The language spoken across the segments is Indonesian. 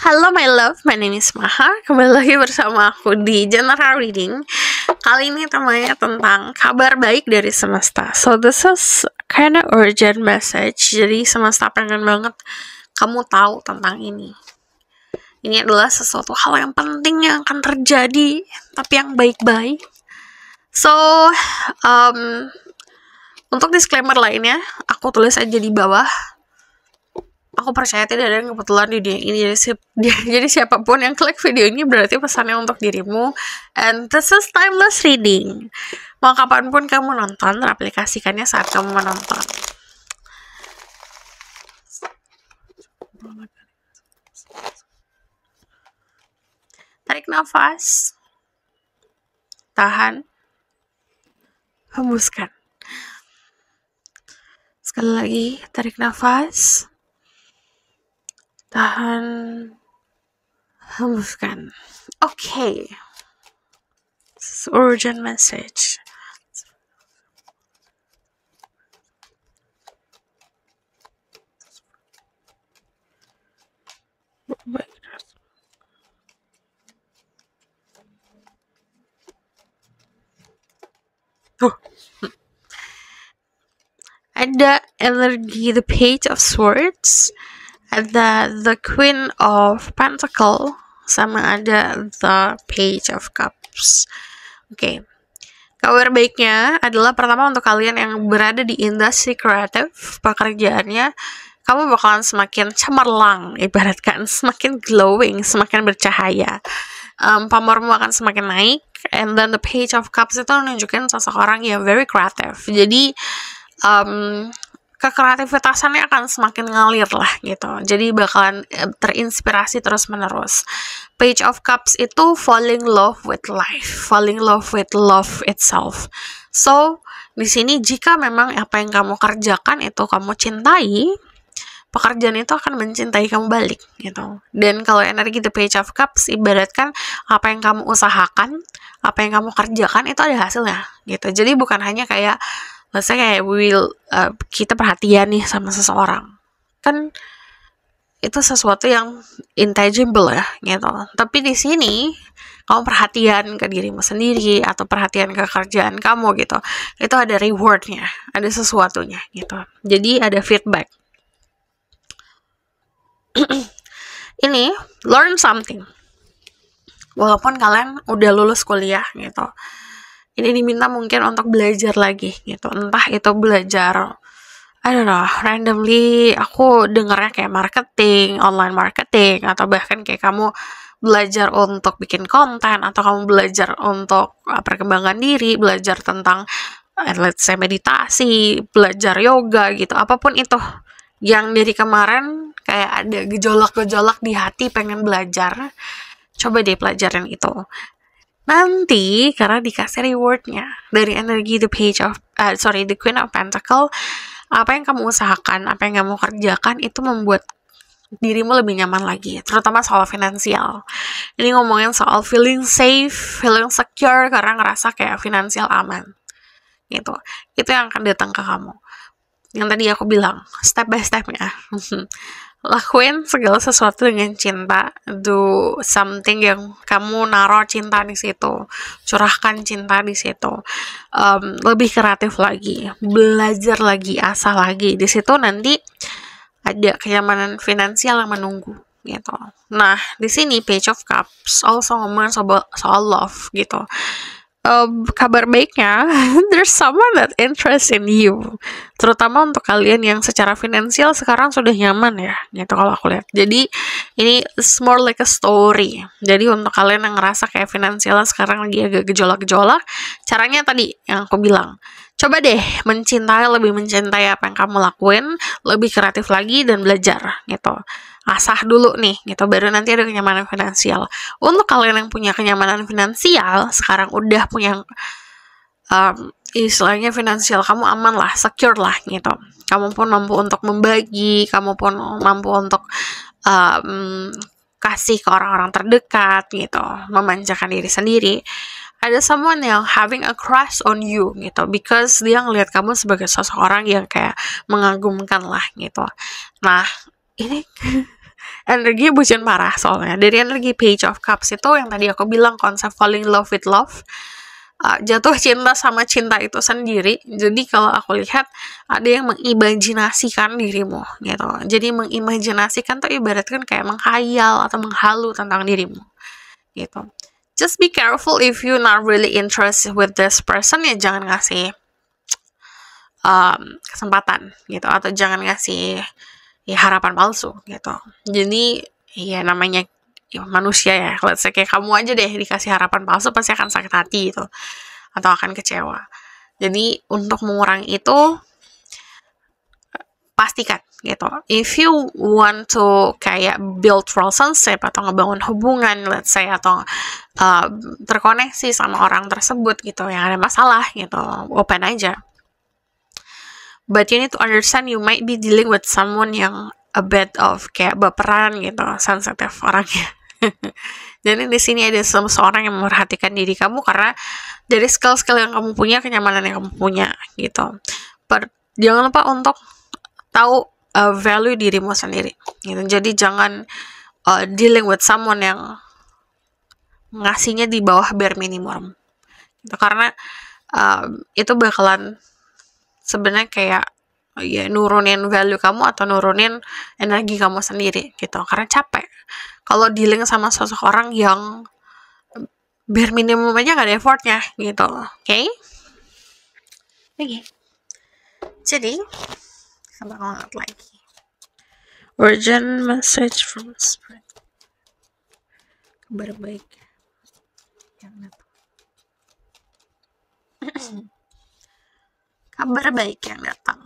Halo my love, my name is Maha. Kembali lagi bersama aku di General Reading. Kali ini temanya tentang kabar baik dari semesta. So this is kind of urgent message. Jadi semesta pengen banget kamu tahu tentang ini. Ini adalah sesuatu hal yang penting yang akan terjadi, tapi yang baik-baik. So, untuk disclaimer lainnya, aku tulis aja di bawah. Aku percaya tidak ada yang kebetulan di dunia ini. Jadi siapapun yang klik video ini berarti pesannya untuk dirimu. And this is timeless reading. Mau kapanpun kamu nonton, aplikasikannya saat kamu menonton. Tarik nafas. Tahan. Hembuskan. Sekali lagi, tarik nafas. Tahan, hembuskan. Okay. This is urgent message. Ada energi the Page of Swords, ada the Queen of Pentacle, sama ada the Page of Cups. Oke. Kabar baiknya adalah pertama untuk kalian yang berada di industri kreatif, pekerjaannya kamu bakalan semakin cemerlang, ibaratkan semakin glowing, semakin bercahaya. Pamormu akan semakin naik, and then the Page of Cups itu menunjukkan seseorang yang very kreatif. Jadi kekreativitasannya akan semakin ngalir lah gitu. Jadi bakalan terinspirasi terus menerus. Page of Cups itu falling love with life, falling love with love itself. So di sini jika memang apa yang kamu kerjakan itu kamu cintai, pekerjaan itu akan mencintai kamu balik gitu. Dan kalau energi the Page of Cups ibaratkan apa yang kamu usahakan, apa yang kamu kerjakan itu ada hasilnya gitu. Jadi bukan hanya kayak kayak kita perhatian nih sama seseorang, kan itu sesuatu yang intangible ya gitu. Tapi di sini kamu perhatian ke dirimu sendiri atau perhatian ke kerjaan kamu gitu, itu ada rewardnya, ada sesuatunya gitu. Jadi ada feedback. Ini learn something. Walaupun kalian udah lulus kuliah gitu, ini diminta mungkin untuk belajar lagi gitu. Entah itu belajar, I don't know, randomly aku dengarnya kayak marketing, online marketing, atau bahkan kayak kamu belajar untuk bikin konten, atau kamu belajar untuk perkembangan diri, belajar tentang let's say meditasi, belajar yoga gitu. Apapun itu yang dari kemarin kayak ada gejolak-gejolak di hati pengen belajar, coba deh pelajarin itu. Nanti karena dikasih rewardnya dari energi the Queen of Pentacle, apa yang kamu usahakan, apa yang kamu kerjakan itu membuat dirimu lebih nyaman lagi, terutama soal finansial. Ini ngomongin soal feeling safe, feeling secure karena ngerasa kayak finansial aman gitu. Itu yang akan datang ke kamu. Yang tadi aku bilang step by stepnya. Lakuin segala sesuatu dengan cinta. Do something yang kamu naruh cinta di situ, curahkan cinta di situ. Lebih kreatif lagi, belajar lagi, asah lagi. Di situ nanti ada kenyamanan finansial yang menunggu gitu. Nah, di sini Page of Cups also ngomongin soal love gitu. Kabar baiknya, there's someone that interests in you, terutama untuk kalian yang secara finansial sekarang sudah nyaman ya gitu kalau aku lihat. Jadi ini more like a story. Jadi untuk kalian yang ngerasa kayak finansialnya sekarang lagi agak gejolak-gejolak, caranya tadi yang aku bilang, coba deh lebih mencintai apa yang kamu lakuin, lebih kreatif lagi dan belajar gitu. Asah dulu nih gitu, baru nanti ada kenyamanan finansial. Untuk kalian yang punya kenyamanan finansial sekarang udah punya istilahnya finansial kamu aman lah, secure lah gitu. Kamu pun mampu untuk membagi, kamu pun mampu untuk kasih ke orang-orang terdekat gitu, memanjakan diri sendiri. Ada someone yang having a crush on you gitu, because dia ngelihat kamu sebagai seseorang yang kayak mengagumkan lah gitu. Nah, ini energi bucin parah soalnya. Dari energi Page of Cups itu yang tadi aku bilang konsep falling in love with love, jatuh cinta sama cinta itu sendiri. Jadi kalau aku lihat ada yang mengimajinasikan dirimu gitu. Jadi mengimajinasikan tuh ibaratkan kayak menghayal atau menghalu tentang dirimu gitu. Just be careful if you not really interested with this person, ya jangan ngasih kesempatan gitu, atau jangan ngasih ya harapan palsu gitu. Jadi ya namanya ya, manusia ya, let's say kayak kamu aja deh dikasih harapan palsu pasti akan sakit hati gitu, atau akan kecewa. Jadi untuk mengurangi itu pastikan gitu, if you want to kayak build relationship atau ngebangun hubungan, let's say, atau terkoneksi sama orang tersebut gitu yang ada masalah gitu, open aja. But you need to understand you might be dealing with someone yang a bit of kayak baperan gitu, sensitif orangnya. Jadi di sini ada seseorang yang memperhatikan diri kamu karena dari skill-skill yang kamu punya, kenyamanan yang kamu punya gitu. But jangan lupa untuk tahu value dirimu sendiri gitu. Jadi jangan dealing with someone yang ngasihnya di bawah bare minimum gitu, karena itu bakalan sebenarnya kayak ya nurunin value kamu atau nurunin energi kamu sendiri gitu, karena capek kalau dealing sama seseorang yang bare minimum aja gak ada effortnya gitu. Oke. Jadi semangat lagi. Urgent message from spirit, kabar baik yang datang. Kabar baik yang datang.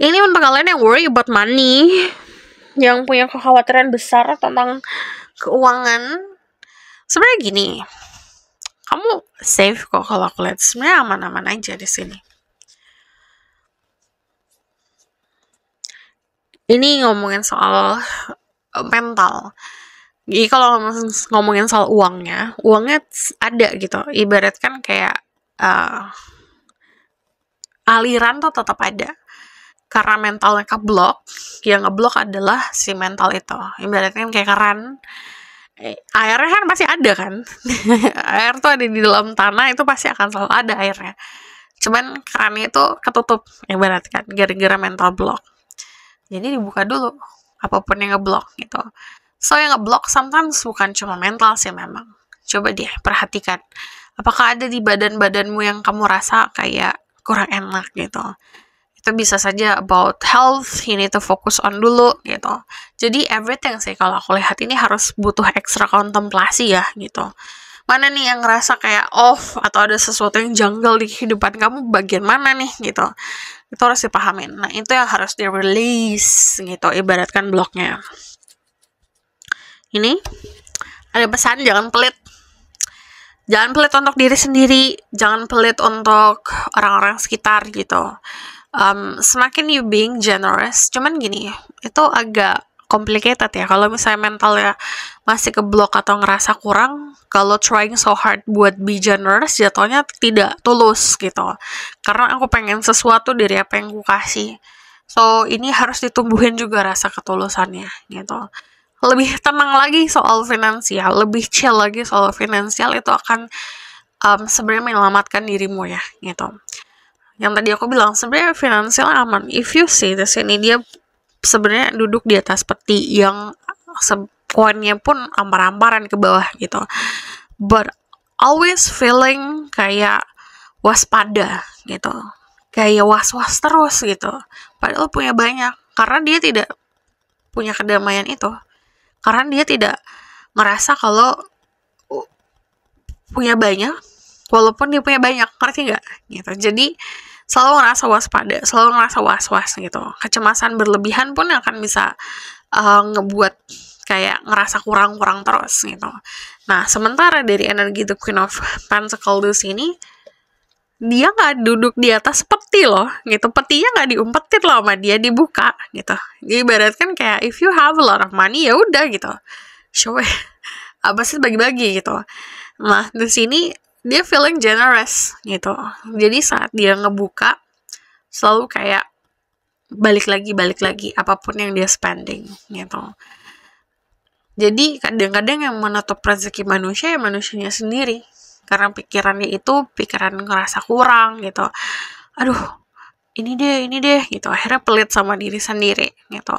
Ini untuk kalian yang worry about money, yang punya kekhawatiran besar tentang keuangan. Sebenarnya gini, kamu safe kok kalau aku lihat. Sebenarnya aman-aman aja di sini. Ini ngomongin soal mental. Jadi kalau ngomongin soal uangnya ada gitu. Ibaratkan kayak aliran tuh tetap ada. Karena mentalnya keblok, yang ngeblok adalah si mental itu. Ibaratkan kayak keran, airnya kan pasti ada kan. Air tuh ada di dalam tanah, itu pasti akan selalu ada airnya. Cuman kerannya itu ketutup, ibaratkan gara-gara mental block. Jadi dibuka dulu apapun yang ngeblok gitu. So yang ngeblok sometimes bukan cuma mental sih memang. Coba deh perhatikan, apakah ada di badan-badanmu yang kamu rasa kayak kurang enak gitu. Itu bisa saja about health, you need to focus on dulu gitu. Jadi everything sih kalau aku lihat ini harus butuh ekstra kontemplasi ya gitu. Mana nih yang ngerasa kayak off atau ada sesuatu yang janggal di kehidupan kamu, bagian mana nih gitu. Itu harus dipahamin. Nah, itu yang harus di-release gitu, ibaratkan bloknya. Ini ada pesan, jangan pelit. Jangan pelit untuk diri sendiri, jangan pelit untuk orang-orang sekitar gitu. Semakin you being generous, cuman gini, itu agak complicated ya. Kalau misalnya mentalnya masih keblok atau ngerasa kurang, kalau trying so hard buat be generous, jatuhnya tidak tulus gitu. Karena aku pengen sesuatu dari apa yang aku kasih. So, ini harus ditumbuhin juga rasa ketulusannya gitu. Lebih tenang lagi soal finansial, lebih chill lagi soal finansial, itu akan sebenarnya menyelamatkan dirimu ya gitu. Yang tadi aku bilang sebenarnya finansial aman. If you see di sini dia sebenarnya duduk di atas peti yang koinnya pun ampar-amparan ke bawah gitu. But always feeling kayak waspada gitu. Kayak was-was terus gitu. Padahal punya banyak. Karena dia tidak punya kedamaian itu. Karena dia tidak ngerasa kalau punya banyak, walaupun dia punya banyak, ngerti nggak? Gitu. Jadi selalu ngerasa waspada, selalu ngerasa was-was gitu. Kecemasan berlebihan pun akan bisa ngebuat kayak ngerasa kurang-kurang terus gitu. Nah, sementara dari energi The Queen of Pentacles ini, dia nggak duduk di atas peti loh gitu. Petinya nggak diumpetin loh sama dia, dibuka gitu. Jadi ibaratkan kayak if you have a lot of money, ya udah gitu. Show apa sih bagi-bagi gitu. Nah, di sini dia feeling generous gitu. Jadi saat dia ngebuka selalu kayak balik lagi apapun yang dia spending gitu. Jadi kadang-kadang yang menutup rezeki manusia ya manusianya sendiri, karena pikirannya itu pikiran ngerasa kurang gitu. Aduh, ini deh gitu. Akhirnya pelit sama diri sendiri gitu.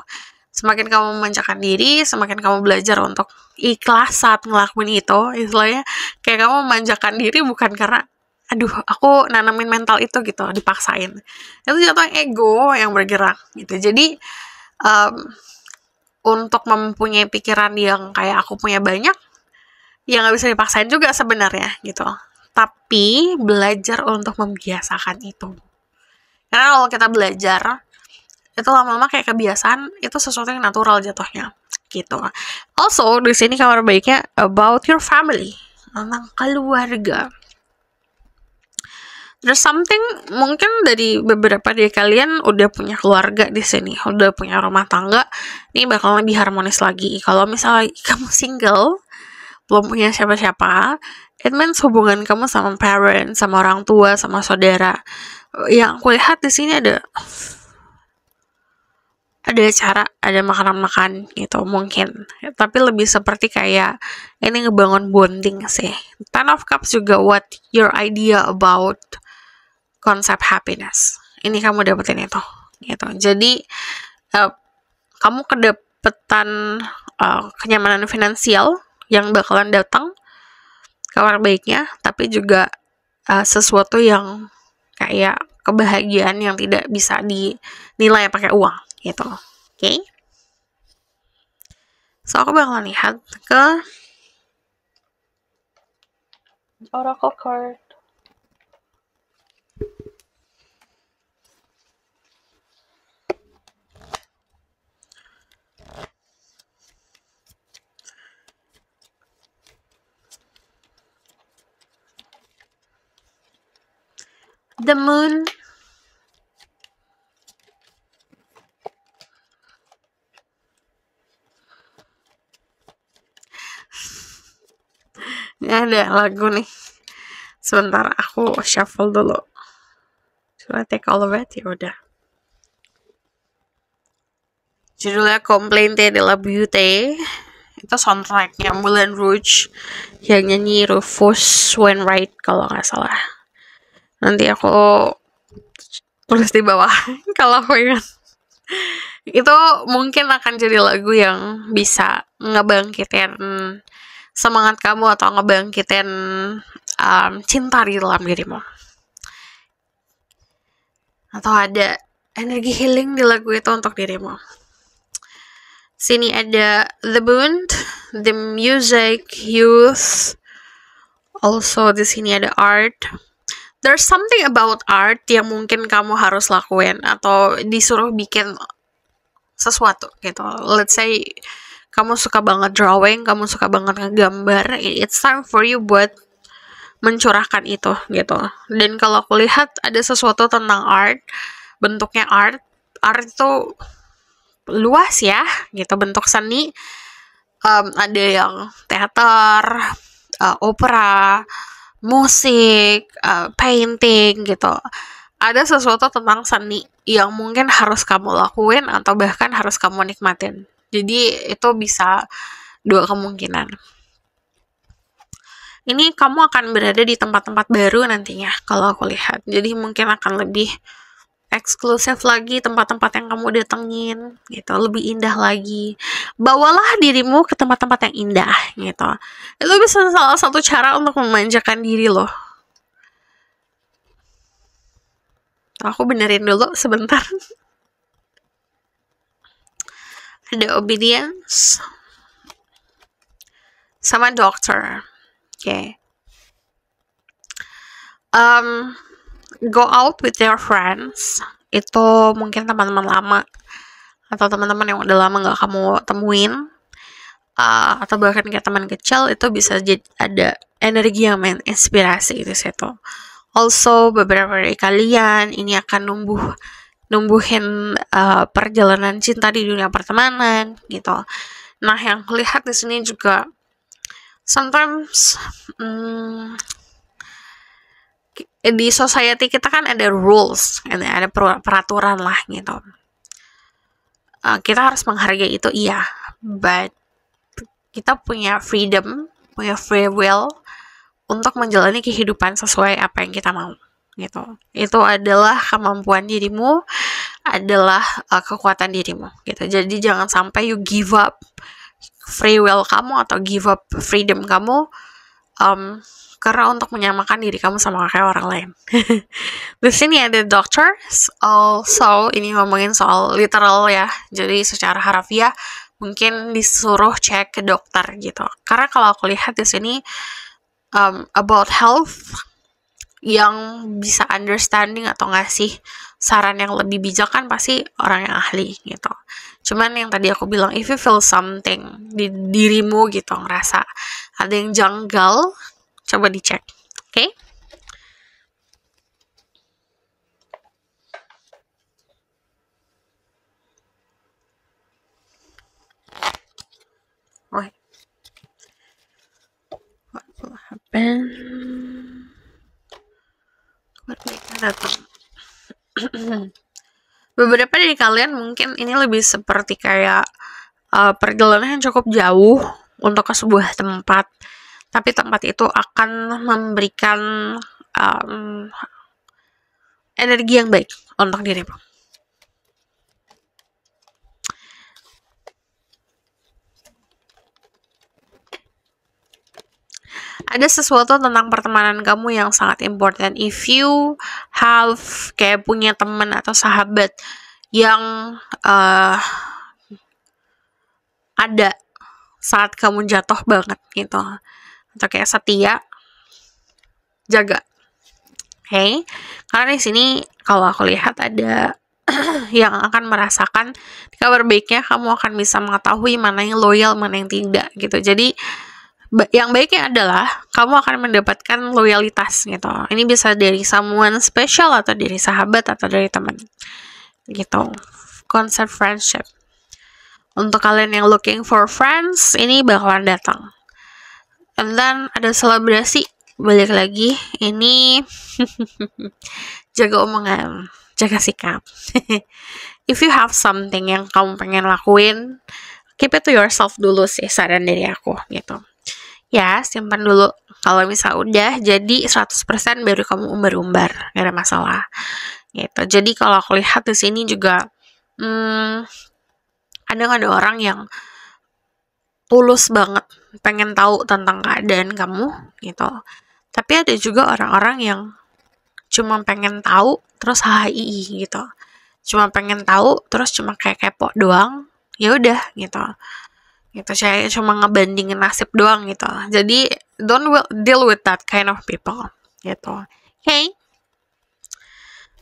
Semakin kamu memanjakan diri, semakin kamu belajar untuk ikhlas saat ngelakuin itu. Istilahnya kayak kamu memanjakan diri bukan karena aduh aku nanamin mental itu gitu, dipaksain. Itu jatuhnya ego yang bergerak gitu. Jadi untuk mempunyai pikiran yang kayak aku punya banyak, ya nggak bisa dipaksain juga sebenarnya gitu. Tapi belajar untuk membiasakan itu. Karena kalau kita belajar, itu lama-lama kayak kebiasaan, itu sesuatu yang natural jatuhnya gitu. Also, di sini kabar baiknya about your family, tentang keluarga. There's something, mungkin dari beberapa dari kalian udah punya keluarga di sini, udah punya rumah tangga, ini bakal lebih harmonis lagi. Kalau misalnya kamu single, belum punya siapa-siapa, it means hubungan kamu sama parents, sama orang tua, sama saudara. Yang aku lihat di sini ada cara, ada makan-makan gitu mungkin. Tapi lebih seperti kayak ini ngebangun bonding sih. Ten of Cups juga what your idea about konsep happiness. Ini kamu dapetin itu gitu. Jadi kamu kedapetan kenyamanan finansial yang bakalan datang, kabar baiknya, tapi juga sesuatu yang kayak kebahagiaan yang tidak bisa dinilai pakai uang gitu. Oke? So aku bakalan lihat ke Oracle card. The Moon, ini ada lagu nih. Sebentar aku shuffle dulu. Should I take all of it? Ya udah. Judulnya Complainte de la Beauté. Itu soundtracknya Moulin Rouge yang nyanyi Rufus Wainwright kalau nggak salah. Nanti aku tulis di bawah kalau aku ingat. Itu mungkin akan jadi lagu yang bisa ngebangkitin semangat kamu atau ngebangkitin cinta di dalam dirimu. Atau ada energi healing di lagu itu untuk dirimu. Sini ada The Bund, The Music, Youth. Also di sini ada Art. There's something about art yang mungkin kamu harus lakuin atau disuruh bikin sesuatu gitu. Let's say kamu suka banget drawing, kamu suka banget ngegambar, it's time for you buat mencurahkan itu gitu. Dan kalau aku lihat ada sesuatu tentang art, bentuknya art itu luas ya gitu, bentuk seni. Ada yang teater, opera, musik, painting gitu. Ada sesuatu tentang seni yang mungkin harus kamu lakuin atau bahkan harus kamu nikmatin. Jadi itu bisa dua kemungkinan. Ini kamu akan berada di tempat-tempat baru nantinya kalau aku lihat. Jadi mungkin akan lebih eksklusif lagi tempat-tempat yang kamu datengin gitu, lebih indah lagi. Bawalah dirimu ke tempat-tempat yang indah gitu. Itu bisa salah satu cara untuk memanjakan diri loh. Aku benerin dulu sebentar. Ada obedience sama doctor. Okay. Go out with your friends. Itu mungkin teman-teman lama atau teman-teman yang udah lama gak kamu temuin, atau bahkan kayak teman kecil, itu bisa jadi ada energi yang menginspirasi di situ. Also beberapa dari kalian ini akan numbuhin perjalanan cinta di dunia pertemanan gitu. Nah yang kulihat di sini juga sometimes di society kita kan ada rules, ada peraturan lah gitu. Kita harus menghargai itu, iya, but kita punya freedom, punya free will untuk menjalani kehidupan sesuai apa yang kita mau gitu. Itu adalah kemampuan dirimu, adalah kekuatan dirimu gitu. Jadi jangan sampai you give up free will kamu atau give up freedom kamu karena untuk menyamakan diri kamu sama kayak orang lain. Di sini ada doctors, also ini ngomongin soal literal ya, jadi secara harafiah mungkin disuruh cek ke dokter gitu. Karena kalau aku lihat di sini about health, yang bisa understanding atau ngasih saran yang lebih bijak kan pasti orang yang ahli gitu. Cuman yang tadi aku bilang, if you feel something di dirimu gitu, ngerasa ada yang janggal, coba dicek, oke? What will happen? What will happen? Beberapa dari kalian mungkin ini lebih seperti kayak perjalanan yang cukup jauh untuk ke sebuah tempat, tapi tempat itu akan memberikan energi yang baik untuk dirimu. Ada sesuatu tentang pertemanan kamu yang sangat important. If you have kayak punya teman atau sahabat yang ada saat kamu jatuh banget gitu, atau kayak setia, jaga, okay? Karena di sini kalau aku lihat ada yang akan merasakan kabar baiknya, kamu akan bisa mengetahui mana yang loyal, mana yang tidak gitu. Jadi yang baiknya adalah kamu akan mendapatkan loyalitas gitu. Ini bisa dari someone special atau dari sahabat atau dari teman gitu. Konsep friendship. Untuk kalian yang looking for friends, ini bakalan datang. And then ada selebrasi, balik lagi, ini jaga omongan, jaga sikap. If you have something yang kamu pengen lakuin, keep it to yourself dulu sih, saran dari aku gitu. Ya, simpan dulu. Kalau misal udah jadi 100% baru kamu umbar-umbar, gak ada masalah gitu. Jadi kalau aku lihat di sini juga ada orang yang tulus banget pengen tahu tentang keadaan kamu gitu. Tapi ada juga orang-orang yang cuma pengen tahu terus HII gitu. Cuma pengen tahu terus cuma kayak kepo doang. Ya udah gitu. Gitu, saya cuma ngebandingin nasib doang gitu. Jadi don't deal with that kind of people gitu. Okay?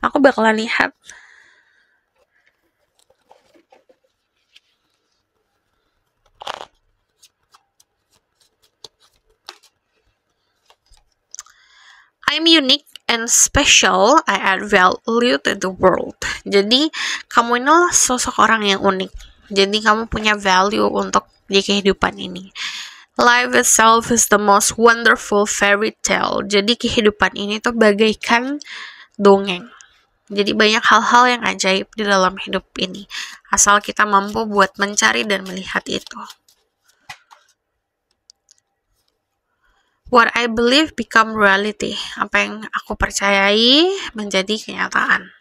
Aku bakalan lihat. I'm unique and special. I add value to the world. Jadi kamu inilah sosok orang yang unik. Jadi kamu punya value untuk di kehidupan ini. Life itself is the most wonderful fairy tale. Jadi kehidupan ini tuh bagaikan dongeng. Jadi banyak hal-hal yang ajaib di dalam hidup ini. Asal kita mampu buat mencari dan melihat itu. What I believe become reality. Apa yang aku percayai menjadi kenyataan.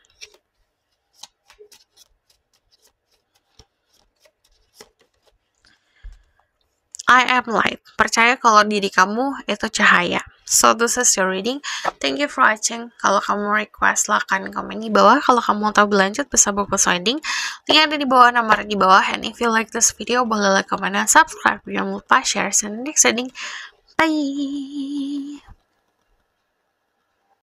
I am light. Percaya kalau diri kamu itu cahaya. So this is your reading. Thank you for watching. Kalau kamu request, silahkan komen di bawah. Kalau kamu mau tahu berlanjut, bisa buku reading. Link ada di bawah, nomor di bawah. And if you like this video, boleh like, comment, dan subscribe. Jangan lupa share. See you in the next reading. Bye.